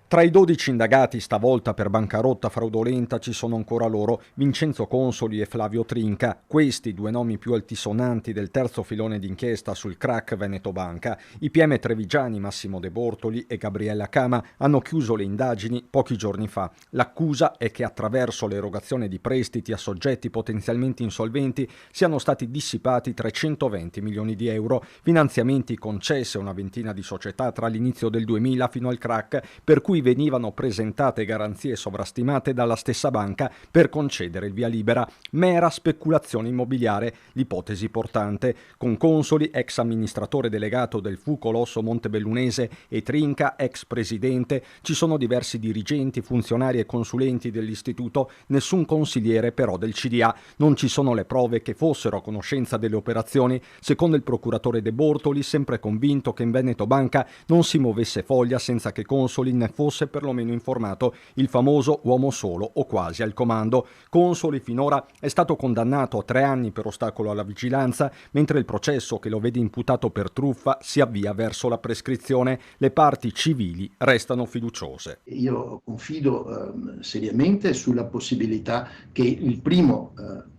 Tra i 12 indagati stavolta per bancarotta fraudolenta ci sono ancora loro, Vincenzo Consoli e Flavio Trinca, questi due nomi più altisonanti del terzo filone d'inchiesta sul crack Veneto Banca. I PM trevigiani Massimo De Bortoli e Gabriella Cama hanno chiuso le indagini pochi giorni fa. L'accusa è che attraverso l'erogazione di prestiti a soggetti potenzialmente insolventi siano stati dissipati 320 milioni di euro, finanziamenti concessi a una ventina di società tra l'inizio del 2000 fino al crack, per cui venivano presentate garanzie sovrastimate dalla stessa banca per concedere il via libera. Mera speculazione immobiliare, l'ipotesi portante, con Consoli, ex amministratore delegato del Fu Colosso Montebellunese, e Trinca, ex presidente. Ci sono diversi dirigenti, funzionari e consulenti dell'istituto, nessun consigliere però del CDA. Non ci sono le prove che fossero a conoscenza delle operazioni. Secondo il procuratore De Bortoli, sempre convinto che in Veneto Banca non si muovesse foglia senza che Consoli ne fosse perlomeno informato, il famoso uomo solo o quasi al comando. Consoli finora è stato condannato a 3 anni per ostacolo alla vigilanza, mentre il processo che lo vede imputato per truffa si avvia verso la prescrizione. Le parti civili restano fiduciose. Io confido seriamente sulla possibilità che il primo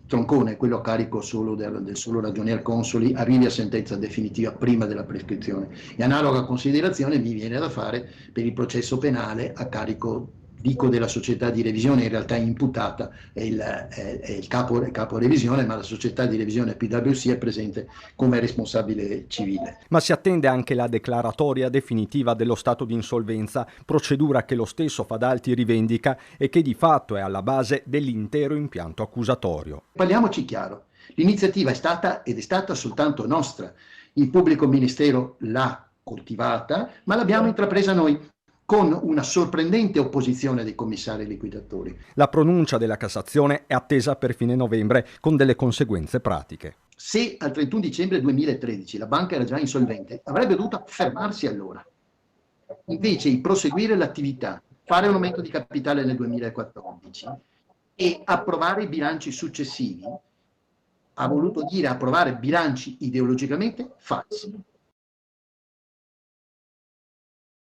troncone, quello a carico solo del solo ragionier Consoli, arrivi a sentenza definitiva prima della prescrizione. E analoga considerazione mi viene da fare per il processo penale a carico, dico, della società di revisione, in realtà imputata è il capo revisione, ma la società di revisione PwC è presente come responsabile civile. Ma si attende anche la declaratoria definitiva dello stato di insolvenza, procedura che lo stesso Fadalti rivendica e che di fatto è alla base dell'intero impianto accusatorio. Parliamoci chiaro, l'iniziativa è stata ed è stata soltanto nostra. Il pubblico ministero l'ha coltivata, ma l'abbiamo intrapresa noi, con una sorprendente opposizione dei commissari liquidatori. La pronuncia della Cassazione è attesa per fine novembre, con delle conseguenze pratiche. Se al 31 dicembre 2013 la banca era già insolvente, avrebbe dovuto fermarsi allora. Invece di proseguire l'attività, fare un aumento di capitale nel 2014 e approvare i bilanci successivi, ha voluto dire approvare bilanci ideologicamente falsi.